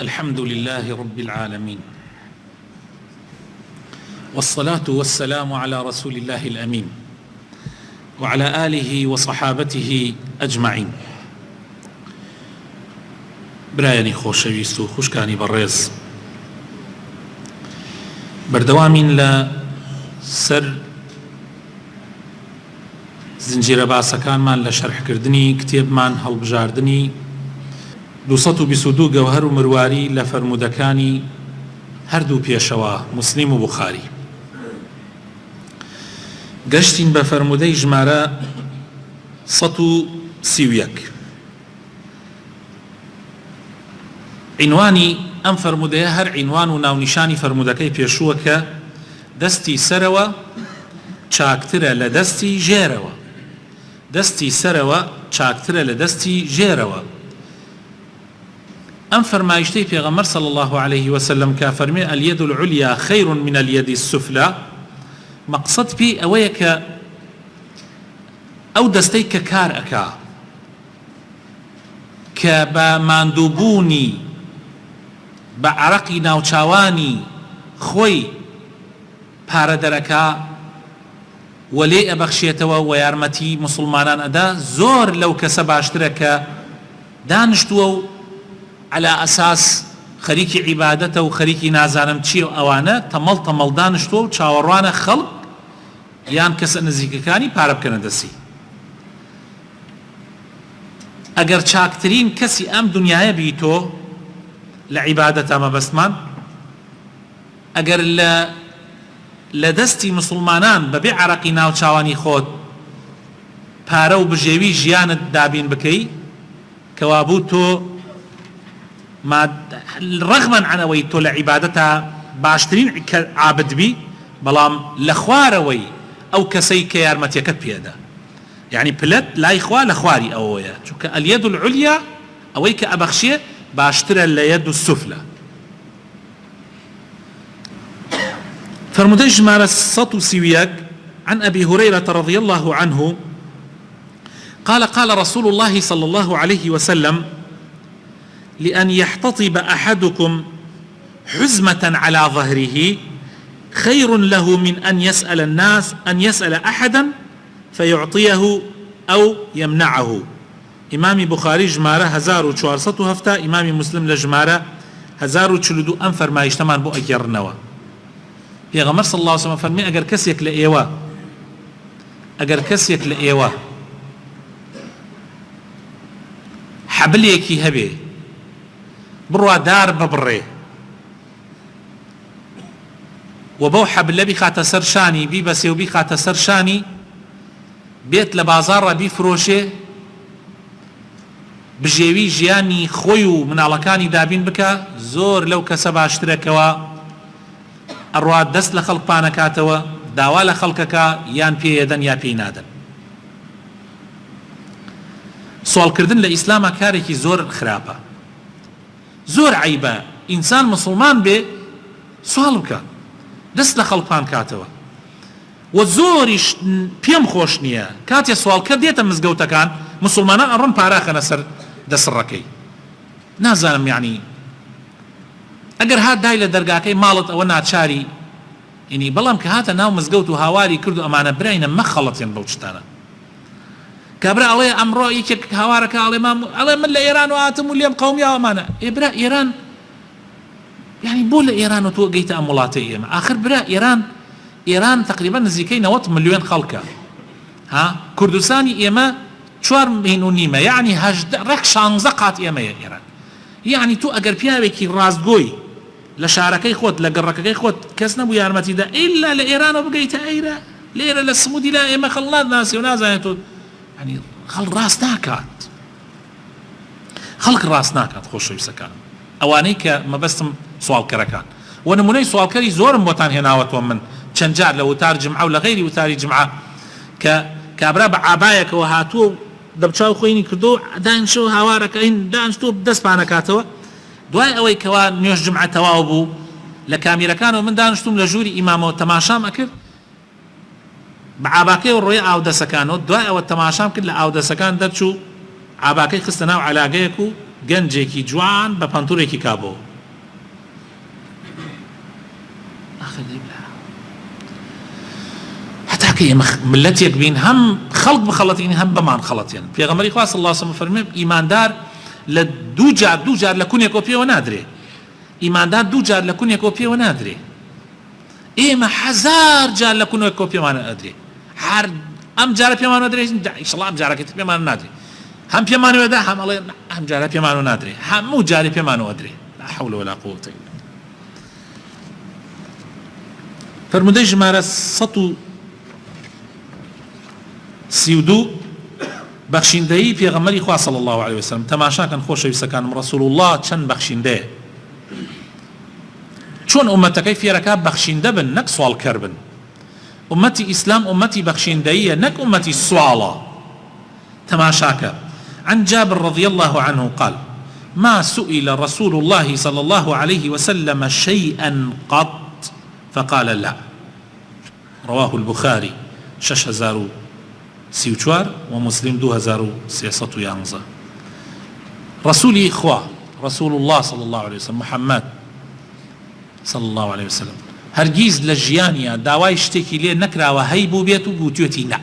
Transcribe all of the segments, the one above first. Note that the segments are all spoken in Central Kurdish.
الحمد لله رب العالمين، والصلاة والسلام على رسول الله الأمين وعلى آله وصحابته أجمعين. برایانی خۆشەویست و خوشکانی بەڕێز، بەردەوامین لە سەر زنجیرە باسەکانمان لە شەرحکردنی کتێبمان هەڵبژاردنی 222 گەوهەر و مرواری لە فەرمودەکانی هەردوو پێشەوە موسلیم و بوخاری. گەشتین بە فەرمودەی ژمارە 131. عنوانی ئەم فەرمودەیە هەر عنوان و ناونیشانی فەرمودەکەی پێشووە کە دەستی سەرەوە چاکترە لە دەستی ژێرەوە. دەستی سەرەوە چاکترە لە دەستی ژێرەوە. ئەم فەرمایشتەی پێغەمبەر صلی الله عليه وسلم کە فەرمێ اليد العليا خير من اليد السفلى، مەقسەد پێی ئەوەیە کە ئەو دەستەی کە کار ئەکا کە بە ماندووبوونی بە عەرەقی ناوچاوانی خۆی پارە دەرەکا و لێ ئەبەخشێتەوە و یارمەتی موسڵمانان ئەدا، زۆر لەو کەسە باشترە کە دانیشتووە و على ئەساس خەریکی عیبادەتە و خەریکی نازانم چی و ئەوانە تەمەڵ دانیشتووە و چاوەڕوانە خەڵک یان کەسە نزیکەکانی پارە بکەنە دەستی. ئەگەر چاکترین کەسی ئەم دنیاە بیتۆ لە عیبادەتە مەبەستمان، ئەگەر لە دەستی مسلمانان بەبێ عەرەقی ناوچاوانی خۆت پارە و بژێوی ژیانت دابین بکەی، کەوابوو تۆ رغما عن ئەوەی تۆ لە عیبادەتە باشترین عابد بی، بەڵام لە خوارەوەی ئەو کەسەی کە یارمەتیەکەت پێدا، یعنی پلەت لای خوا لە خواری ئەوەیە، چونکە اليد العليا ئەوەی کە ئەبەخشێ باشترە لە يد السفلى. فرمودەی ژمارە 131 عن أبي هريرة رضي الله عنه قال قال رسول الله صلى الله عليه وسلم لأن يحتطب أحدكم حزمة على ظهره خير له من أن يسأل أحدا فيعطيه أو يمنعه. إمام بخاري جمارة 1407، إمام مسلم لجمارة 1042. أم فرمایشتمان بۆ ئەگەڕنەوە. پێغەمبەر صلی الله عليه وسلم فەرمێ ئەگەر کەسێک لە ئێوە حەبلێکی هەبێ بڕوا دار ببڕێ و بەو حەبلە بیخاتە سەر شانی، بیبەسێ و بیخاتە سەر شانی، بێت لە بازاڕە بیفرۆشێ، بژێوی ژیانی خۆی و مناڵەکانی دابین بکە، زۆر لەو کەسە باشترەکەوە ئەڕوا دەست لە خەڵک پانەکاتەوە، داوا لە خەڵکەکە یان پێیەدەن یا پێی نادەن. سوالکردن لە ئیسلامە کارێکی زۆر خراپە، زۆر عیبە. ئینسان مسلمان بێ سوال بکە، دەست لە خەڵپان کاتەوە. و زۆریش پێم خۆش نییە کاتێ سوالکە دێتە مزگەوتەکان مسلمانان ئەڕۆن پاراخەنە سەر دەسڕەکەی. نازانم یعنی ئەگەر هات دای لە دەرگاکەی ماڵت ئەوە ناچاری، ینی بەڵام کە هاتە ناو مزگەوت و هاواری کرد و ئەمانە براینە مەخەڵەتێن بەو شتانە. کابرا ئەڵێ ئەمڕۆ یەکێک هاوارەکە ئەڵێ من لە ئێران و هاتم و لێم قەومیاوەمانە. برا ئێران یعنی بۆ لە ئێران و تۆ گەیتە ئەم وڵاتەی ئێمە؟ آخر برا ئێران تقریبا نزیکەی 90 ملیۆن خەڵکە، کوردستانی ئێمە 4 ملیۆن، یعنی ڕێک 16 قات ئێمەیە ئێران. یعنی تۆ ئەگەر پیاوێکی ڕاستگۆی لە شارەکەی خۆت لە گەڕەکەی خۆت کەس نەبوو یارمەتیدا ئیلا لە ئێرانەوە بگەیتە ئەیرە لێرە لە سمودی لا ئێمە خەڵ ناسی و نازانێت تۆ، ینی خەڵ ڕاست ناکات، خەڵک ڕاست ناکات. خۆشەویستەکان ئەوانەی کە مەبەستم سوالکەرەکان و نمونەی سوالکەری زۆرم بۆتان هێناوەتەوە من چەند جار لە وتار جمعە و لە غەیری وتاری جمعە، کە کابرا بە عابایەکەوە هاتووە و دەبچاو خۆینی کردو دانیشتەوە هاوارەکەین دانیشتووە دەستپانەکاتەوە. دوای ئەوەی کەوا نوێژ جمعە تەواو بوو لە کامیرەکانەوە من دانیشتوم لە ژووری ئیمامەوە تەماشام ئەکرد بە عاباکەی و ڕۆی ئاودەسەکانەوە. دوای ئەوە تەماشام کرد لە ئاودەسەکان دەرچوو عاباکەی خستە ناو عەلاگەیەک و گەنجێکی جوان بە پانتورێکی کابۆ هەتاکە ئێمە ملەتێک بین هەم خەڵک بخەڵەتین هەم بەمان خەڵەتێن پێغەمبەری خوا صلی الله علیه وسلم فەرمێ ئیماندار لە دوو جار لە کونێکەوە پێوە نادرێ ئیماندار دوو جار لە کونێکەوە پێوە نادرێ ئێمە 1000 جار لە کونێکەوە پێوانە ئەدرێ هەر ئەم جارە پێمانە درێ ئینشەڵڵا ئەم جارەکەت پێمانە نادرێ هەم پێمانەوەدا هەم ئەڵێ ئەم جارە پێمانە نادرێ هەموو جارێ پێمانەوە درێ لا حول ولا قوة إلا بالله فرمودەی ژمارە 132 بەخشیندەیی پێغەمبەری خوا صلی الله عليه وسلم تەماشاکەن خۆشەویستەکانم ڕەسوول الله چەند بەخشیندەیە چۆن ئومەتەکەی فێرەکە بەخشیندە بن نەک سوالکەر بن أمتي إسلام أمتي بخشندية نك أمتي السؤالة تماشاك عن جابر رضي الله عنه قال ما سئل رسول الله صلى الله عليه وسلم شيئا قط فقال لا رواه البخاري 6034 ومسلم 2311 رسولي إخوة رسول الله صلى الله عليه وسلم محمد صلى الله عليه وسلم هەرگیز لە ژیانیە داوای شتێکی لێ نەکراوە هەی بوو بێت و گوتوێتی نا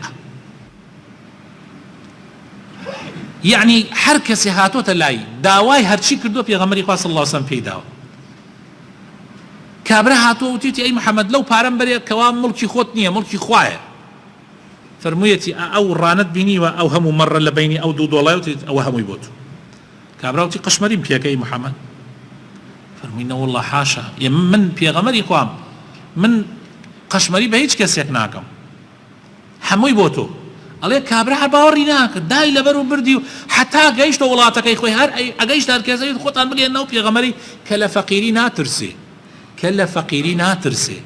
یعنی هەر کەسێ هاتۆتە لای داوای هەرچی کردو پێغەمبەری خوا صلی الله علیه وسلم پێی داوە کابرا هاتۆ وتێتی ئەی محەممەد لەو پارەم بەرێ کەوا مڵکی خۆت نییە مڵکی خوایە فەرموویەتی ئەو ڕانت بینیوە ئەو هەموو مەڕە لە بینی ئەو دوو دۆڵای وتێت ئەوە هەمووی بۆ تو کابرا وتی قەشمەریم پێکەی محەممەد فەرمووی نەوەڵڵا حاشا من پێغەمبەری خوام من قەشمەری بە هیچ کەسێک ناکەم هەمووی بۆ تۆ ئەڵێ کابرا هەر باوەڕی ناکرد دای لەبەر و بردی و حتا گەیشتە وڵاتەکەی خۆی هەر ئەگەیشت هەر کەسەوێت خۆتان بگەێنەوە پێغەمبەری کە لە فەقیری ناترسێ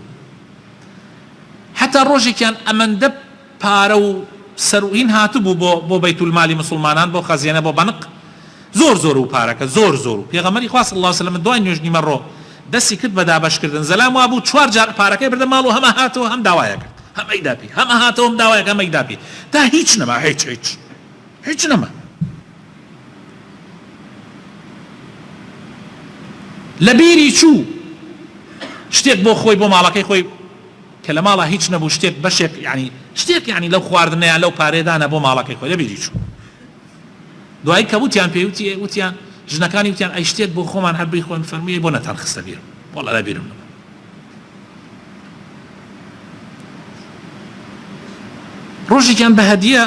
حتا ڕۆژێکیان ئەمەندە پارە و سەروئین هاتبوو بۆ بەیتولمالی مسلمانان بۆ خەزیێنە بۆ بەنق زۆر و پارەکە زۆر و پێغەمبەری خوا صلی الله علیه وسلم دوای نوێژنی مەڕۆ دەستی کرد بە دابەشکردن زەلام وابوو 4 جار پارەکەی بردە ماڵ و هەمە هاتەوە هەم داوایە کرد هەمەی داپی هەمە هاتەوە هەم داوایە هەمەی داپی تا هیچ نەما هیچ نەما لە بیری چوو شتێک بۆ خۆی بۆ ماڵەکەی خۆی کە لە ماڵە هیچ نەبوو شتێک بەشێک شتێک لەو خواردنەیە لەو پارێدانە بۆ ماڵەکەی خۆی لە بیری چوو دوای کە وتیان پێی وتیان ژنەکانی وتیان ئەی شتێک بۆ خۆمان هەر بری خۆن فەرمووی بۆ نەتان خستە بیرم وەڵڵا لە بیرم نەما ڕۆژێکیان بە هەدیە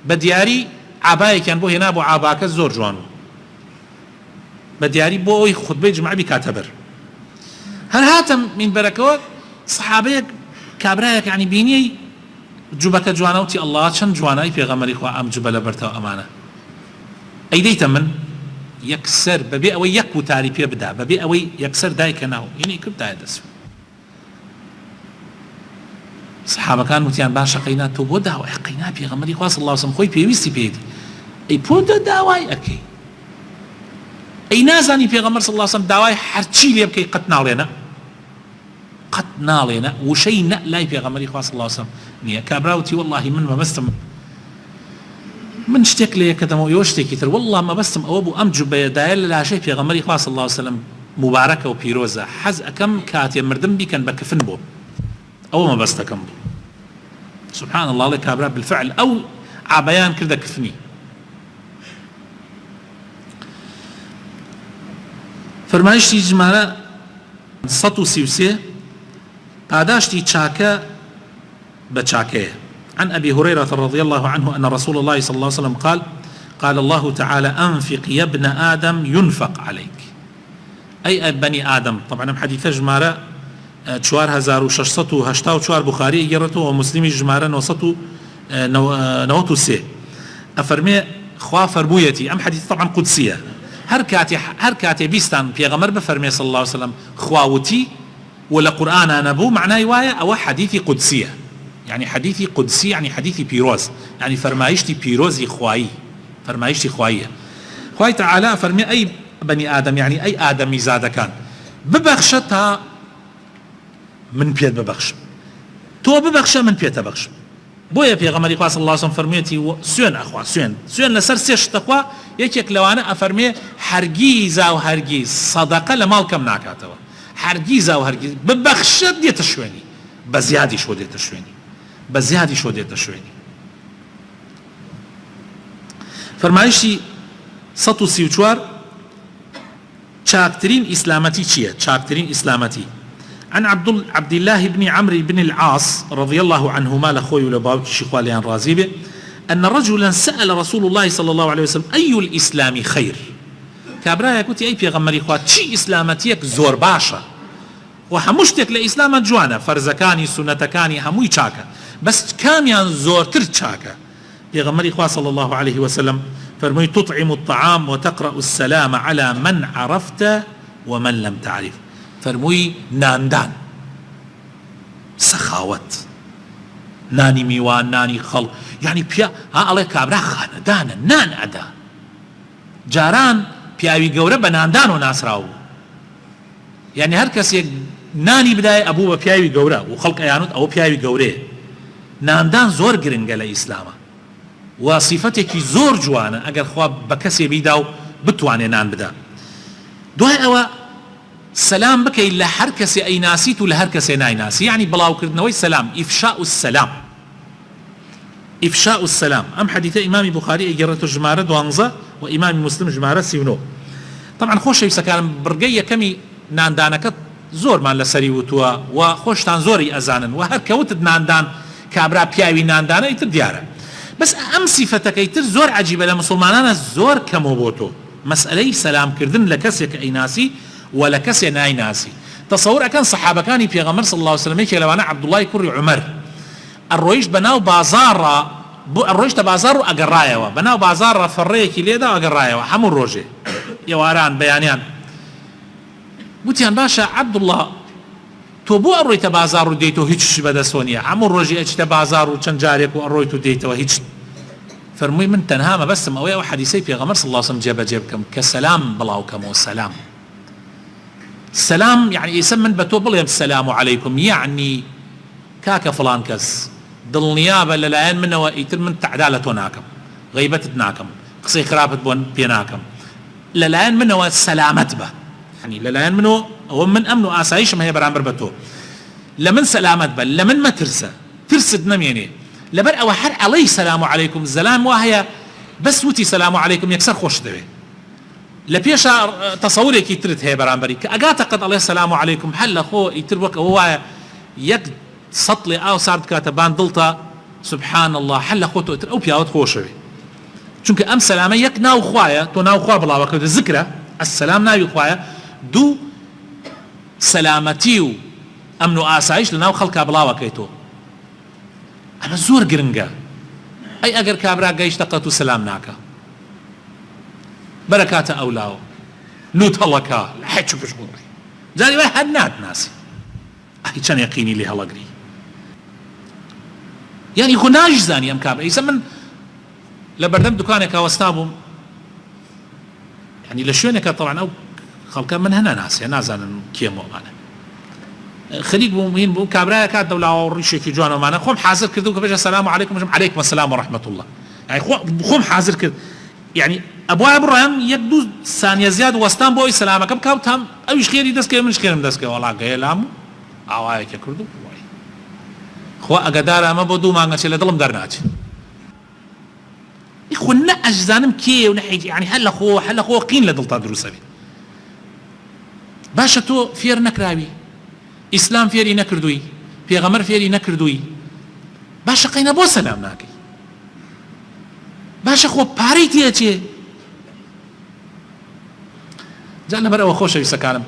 بە دیاری عابایەکیان بۆ هێنا بۆ عاباکە زۆر جوان بوو بە دیاری بۆ ئەوی خوتبەی جمعە بیکاتە بەر هەر هاتم مینبەرەکەوە سەحابەیەک کابرایەک یعنی بینی جوبەکە جوانە وتی ئەڵڵا چەند جوانای پێغەمبەری خوا ئەم جوبە لە بەرتەوە ئەمانە ئەیدەیتە من یەکسەر بەبێ ئەوەی یەک وتاری پێ بدا بەبێ ئەوەی یەکسەر دایکە ناو یعنی کردایە دەست سەحابەکان وتیان باشە قەینا تۆ بۆ داوای قەینا پێغەمبەری خوا صلی الله علیه وسلم خۆی پێویستی پێیەتی ئەی بۆ داوای ئەکەی ئەی نازانی پێغەمبەر صلی الله علیه وسلم داوای هەرچی لێ بکەی قەت ناڵێنە وشەی نە لای پێغەمبەری خوا صلی الله علیه وسلم نییە کابراوتی وەڵڵاهی من مەبەستم من شتێک لە یەکەدەمەوە ئێوە شتێکی تر وەڵڵا مەبەستم ئەوە بوو ئەم جوبەیەدایە لە لاشەی پێغەمبەری خوا صلی الله علیه وسلم مبارەکە و پیرۆزە حەز ئەکەم کاتێ مردم بیکەن بە کفن بۆ ئەوە مەبەستەکەم بوو سبحان الله لێ کابرا بالفعل ئەو عابەیان کردە کفنی فەرمایشتی ژمارە 133 پاداشتی چاکە بە چاکەیە عن أبي هريرة رضي الله عنه أن رسول الله صلى الله عليه وسلم قال الله تعالى أنفق يا ابن آدم ينفق عليك أي بني آدم طبعا حديث جمارة 4684 بخاري يجرته ومسلمي جمارة 993 أفرمي خوا فرمويتي أم حديث طبعا قدسية هر كاتي بيستان بيغمر بفرمي صلى الله عليه وسلم خواوتي ولا قرآن أنا بو معناه وايا أو حديثي قدسية يعني حديثي قدسي يعني حديثي بيروز يعني فرمايشتي بيروزي خواي فرمايشتي خواية خواي تعالى فرمي أي بني آدم يعني أي آدمي زاد كان ببخشتها من بيت ببخش تو ببخش من بيت ببخش بۆیە پێغەمبەری خوا صلی الله علیه و سلم فەرموویەتی سوێن ئەخوا سوێن لەسەر سێ شتەخوا یەکێک لەوانە ئەفەرمێ هەرگیزا و هەرگیز سەدەقە لە ماڵ کەم ناکاتەوە هەرگیزا و هەرگیز ببەخشت دێتە شوێنی بە زیادی شۆ دێتە شوێنی بە زیادی شۆ دێتە شوێنی فەرمایشی 134 چاکترین ئیسلامەتی چییە چاکترین ئیسلامەتی عن عبد الله بن عمرو بن العاص رضي الله عنهما لخوي ولباوكي شيخواليان رازيبه أن رجلا سأل رسول الله صلى الله عليه وسلم أي الإسلام خير كابرايا كوتي أي بيغمري خوات شي إسلامتيك زور باشا وحمشتك لإسلام جوانا فرزكاني سنتكاني هموي چاكا بس كاميان زور تر چاكا بيغمري خوات صلى الله عليه وسلم فرمي تطعم الطعام وتقرأ السلام على من عرفت ومن لم تعرف فرمووی ناندان سەخاوەت نانی میوان نانی خەڵ یعنی پیا ها ئەڵێ کابرا خانەدانە نان ئەدا جاران پیاوی گەورە بە ناندان و ناسراو یعنی هەر کەسێک نانی بدایە ئەبوو بە پیاوی گەورە و خەڵک ئەیانوت ئەوە پیاوی گەورەیە ناندان زۆر گرنگە لە ئیسلامە و سیفەتێکی زۆر جوانە ئەگەر خوا بە کەسێ بیدا و بتوانێ نان بدا دوای ئەوە سلام بكي إلا حركة أي ناسيت ولا حركة ناي ناسي يعني بلاو كردنوي سلام إفشاء السلام إفشاء السلام أم حديث إمام بخاري إجرته جمارة دوانزة وإمام مسلم جمارة سيونو طبعا خوش يسكان برقية كمي ناندانك زور ما لسري وتوا وخوش تنزوري أزانا وهركة وتد ناندان كابرا بياوي ناندانا يتر ديارة بس أم صفتك يتر زور عجيبة لمسلمانانا زور كموبوتو مسألة سلام كردن لكسيك أي ناسي ولا كسي ناي ناسي تصور كان صحابة كان في غمر صلى الله عليه وسلم يكي لوانا عبد الله كوري عمر الرويش بناو بازار الرويش تبازار أقرايا بناو بازار فريكي ليدا وأقرايا حمو الروجي يواران بيانيان بوتيان باشا عبد الله تو بو الروي تبازار ديتو هيتش بدا سونيا حمو الروجي اجت بازار وشنجاريك والروي تو ديتو هيتش فرمي من تنهام بس ما ويا حديثي في غمر صلى الله عليه وسلم جيبكم كسلام بلاوكم والسلام السلام يعني يسمن بتوبل السلام عليكم يعني كاك فلان كس ضل نيابه للعين منه ويتر من تعدالة ناكم غيبة ناكم قصي خرابة بون بيناكم للعين منه سلامت به يعني للعين منه هو من أمنه آسايش ما هي برامبر بتو لمن سلامت به لمن ما ترسد نميني لبر أو حر عليه السلام عليكم السلام وهي بس وتي سلام عليكم يكسر خوش دبي لبيش تصوري كي ترت هي برامبري كأعتقد عليه السلام عليكم حل أخو يتربك هو يك سطلي أو صارت كاتبان ضلتا سبحان الله حل أخو تؤتر أو بياوت خوشوي چونك أم سلامة يك ناو خوايا تو ناو خوا بلا وقت الذكرى السلام ناو خوايا دو سلامتيو أمنو آسايش لناو خلقا بلا وقتو أنا زور قرنقا أي أجر كابرا قايش تقتو سلام ناكا بركات أولاو نوت هلكا حيت شو بشغل زاني ما هنات ناسي أي كان يقيني لي هلقري يعني يكون ناجزاني أم كابرا يسمن لبردم دكانك واستابهم يعني لشوينك طبعا أو خلقا من هنا ناس يعني نازان كيمو أنا خليك بومين بو كابرايا كات دولا وريشي في جوانا معنا خوم حاضر كردو كبيش السلام عليكم عليكم السلام ورحمة الله يعني خوم حاضر كرد يعني أبواب الرهن يقدو ثانية زيادة واستان بوي سلامك بكاو تام أوش خيري دسك منش خيرم دسك والله قيلامو عوايك كردو خوا أقدار ما بدو ما نقول شيء دلهم درناج إخونا أجزانم كي ونحيج يعني هلا خو قين لدلتا دروسة بي باشا تو فير نكراوي إسلام فيري نكردوي پیغمبر فيري نكردوي باشا قينا بو سلام ناكي باشا خو پاريتي اچي جعلنا برا وخوش يسكانم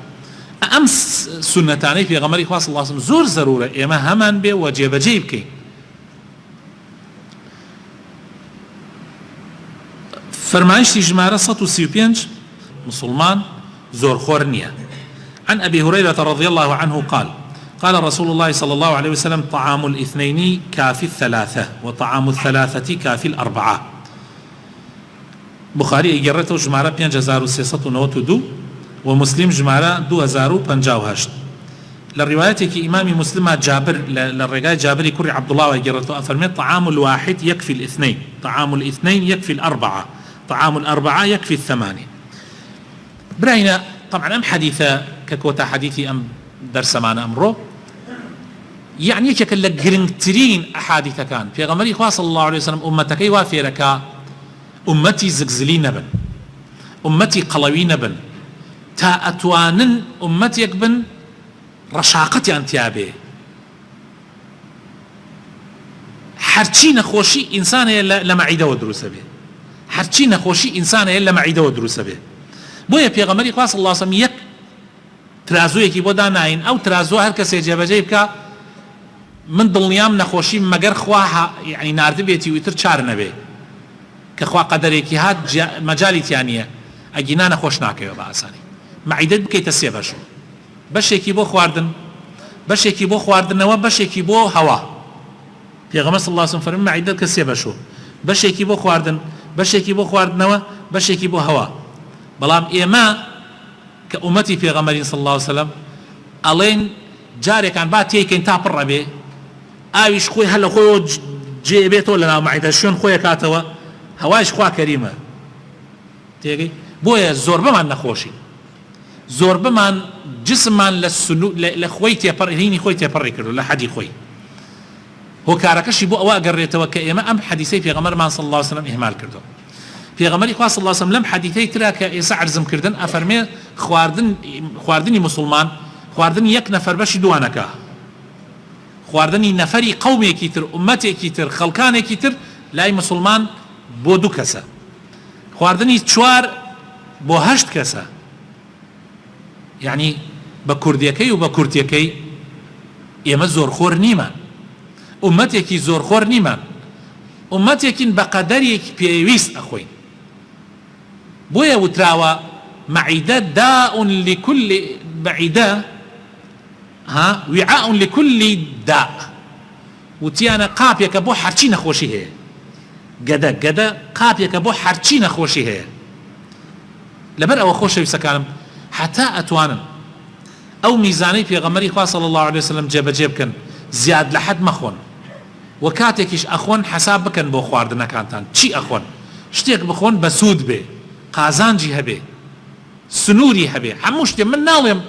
امس سنتاني پیغمبر خاص الله صلى زور ضروره اما همان به وجيب جيب كي فرمايش جماره 135 مسلمان زور خورنيا عن أبي هريرة رضي الله عنه قال رسول الله صلى الله عليه وسلم طعام الاثنين كافي الثلاثة وطعام الثلاثة كافي الأربعة بخاري إجرته جمارة 5392 ومسلم جمارة 2058 للرواية إمام مسلم جابر للرجال جابر كري عبد الله وجرته أفرمت طعام الواحد يكفي الاثنين، طعام الاثنين يكفي الأربعة، طعام الأربعة يكفي الثمانية. برينا طبعا أم حديثة ككوتا حديثي أم درس معنا أمره يعني كلا جرنترين أحاديث كان في غمري خاص صلى الله عليه وسلم أمتك وافي ركا أمتي زغزلين بن أمتي قلوين بن تا أتوانن أمتي بن رشاقتي أنتيابي هرچی نخوشی انسان لمعیده و دروسه به، هرچی نخوشی انسان لمعیده و دروسه به. بویا پیغمبری خدا صلی الله علیه و سلم یک ترازوی کی بودا ناین او ترازو هر کسی جبجه بکا من دڵنیام نەخۆشی مەگەر خوا یعنی ناردە بێتی ویتر چار نەبێ کە خوا قەدەرێکی هات مەجالی تیان نییە ئەگینا نەخۆش ناکەوێت بە ئاسانی مەعیدەت بکەیتە سێ بەش بەشێکی بۆ خواردن بەشێکی بۆ خواردنەوە بەشێکی بۆ هەوا پێغەمبەر صلی الله علیه و سلم فەرمی مەعیدەت کە سێ بەشۆ بەشێکی بۆ خواردن بەشێکی بۆ خواردنەوە بەشێکی بۆ هەوا بەڵام ئێمە کە ئومەتی پێغەمبەرین صلی الله علیه و سلم ئەڵێن جارێکان با تێکەین تا پڕ ئەبێ ئاویش خۆی هەر لە خۆیەوە جێبێتەوە لە ناو مەعیدە شوێن خۆیە کاتەوە هەوایش خوا کەریمە تێگەی بۆیە زۆربەمان نەخۆشی زۆربەمان جسممان لە خۆی تێپەڕ هینی خۆی تێپەڕی کردو لە حەدی خۆی هۆکارەکەشی بۆ ئەوە ئەگەڕێتەوە کە ئێمە ئەم حەدیثەی پێغەمبەرمان صلی الله علیه و سلم ئیهمال کردو پێغەمبەری خوا صلی الله علیه و سلم لەم حەدیثەی ترا کە ئێستا عەرزم کردن ئەفەرمێ خواردنی موسڵمان خواردنی یەک نەفەر بەشی دوانەکە خواردنی نەفەری قەومێکی تر ئومەتێکی تر خەڵکانێکی تر لای مسلمان بۆ دوو کەسە خواردنی چوار بۆ هەشت کەسە یعنی بە کوردیەکەی و بە کورتیەکەی ئێمە زۆرخۆر نیمان ئومەتێکی زۆرخۆر نیمان ئومەتێکین بە قەدەرێکی پێویست ئەخۆین بۆیە وتراوە مەعیدە داء لكل بعیدە وعاء لكل داء وتیانە قاپێکە بۆ هەرچی نەخۆشی هەیە گەدە قاپێکە بۆ هەرچی نەخۆشی هەیە لەبەر ئەوە خۆشەویستەکانم حتا ئەتوانن ئەو میزانەی پێغەمبەری خوا صلی الله علیه وسلم جێبەجێ بکەن زیاد لە حەد مەخۆن و کاتێکیش ئەخۆن حساب بکەن بۆ خواردنەکانتان چی ئەخۆن شتێک بخۆن بە سوود بێ قازانجی هەبێ سنووری هەبێ هەموو شتێ من ناڵێم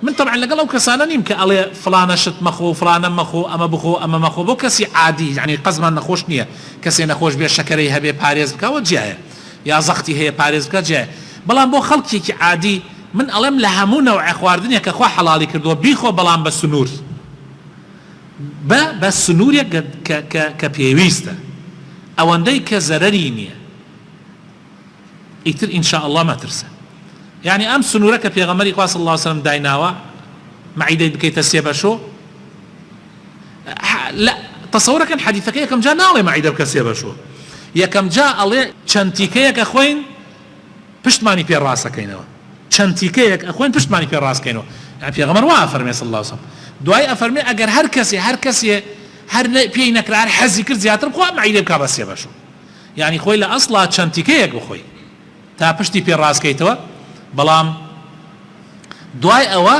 من طبعا لەگەڵ ئەو کەسانە نیم کە ئەڵێ فلانە شت مەخۆ فلانە مەخۆ ئەمە بخۆ ئەمە مەخۆ بۆ کەسی عادی یعنی قەزمان نەخۆش نییە کەسێ نەخۆش بێ شەکەرەی هەبێ پارێز بکەوە جیایە یا زەختی هەیە پارێز بکە جیایە بەڵام بۆ خەڵکێکی عادی من ئەڵێم لە هەموو نەوعی خواردنێک کە خوا حەڵاڵی کردووە بیخۆ بەڵام بە سنوور بە سنوورێک کە پێویستە ئەوەندەی کە زەرەری نییە ئیتر ئینشاء الله مەترسە يعني أم سنورك في غمري خوا صلى الله عليه وسلم دايناوا معيدة بكي تسيبا شو لا تصورك أن حديثك يا كم جاء نالي معيدة بكي تسيبا شو يا كم جاء علي چنتيكيك أخوين پشت ماني في الراس كينوا چنتيكيك أخوين پشت ماني في الراس كينوا يعني في غمر وافرمي صلى الله عليه وسلم دعاء أفرمي أجر هر كسي هر بينك هر حزي كر زيادة بخوا معيدة بكي بسيبا شو يعني خوي لا أصلا چنتيكيك بخوي تا پشتي في الراس كيتوا بەڵام دوای ئەوە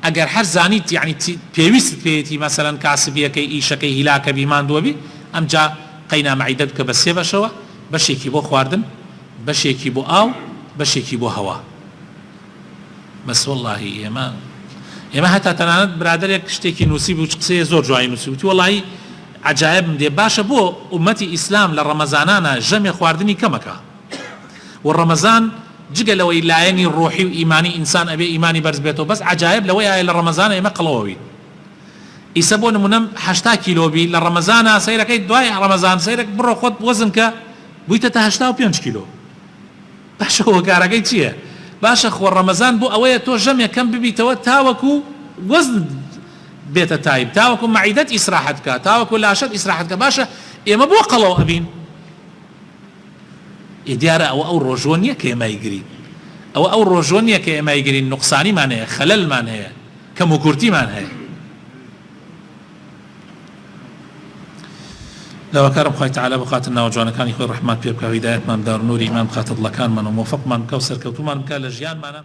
ئەگەر هەر زانیت یعنی پێویست پێیەتی مەسەلەن کاسبیەکەی ئیشەکەی هیلاکە بیماندووە بی ئەمجا قەینا مەعیدەت بکە بە سێ بەشەوە بەشێکی بۆ خواردن بەشێکی بۆ ئاو بەشێکی بۆ هەوا بەس وەڵڵاهی ئێمە هەتا تەنانەت برادەرێک شتێکی نووسی بوو قسەیە زۆر جوانی نووسی وتی وەڵڵاهی عەجایبم دێ باشە بۆ ئومەتی ئیسلام لە ڕەمەزانانە ژەمێ خواردنی کەمەکە و ڕەمەزان جگە لەوەی لایەنی ڕۆحی و ئیمانی ئینسان ئەبێ ئیمانی بەرز بێتەوە بەس عەجایب لەوەی ئایا لە ڕەمەزانە ئێمە قەڵەوەوی ئیسە بۆ نمونەم 80 کیلۆبی لە ڕەمەزانە سەیرەکەی دوای ڕەمەزان سەیرەک بڕۆ خۆت وەزنکە بوویتە تا 85 کیلۆ باشە هۆکارەکەی چییە باشە خۆ ڕەمەزان بۆ ئەوەیە تۆ ژەمێکەم ببیتەوە تاوەکو وەزن بێتە تایب تاوەکو مەعیدەت ئیسراحەت بکە تاوەکو لاشەت ئیسراحەت بکە باشە ئێمە بۆ قەڵەوە ئەبین دیارە ئەو ڕۆژوە نییە کە ئێمە ئیگرین ئەو ڕۆژوە نییە کە ئێمە ئیگرین نوقسانیمان هەیە خەلەلمان هەیە کەم و کورتیمان هەیە لەوەکارم خوای تەعالا بخاتە ناوجوانەکانی خۆی ڕەحمەت پێ بکە هیدایەتمان بدە نووری ئیمان بخاتە دڵەکانمان و موفقمان بکە و سەرکەوتومان بکە لە ژیانمانە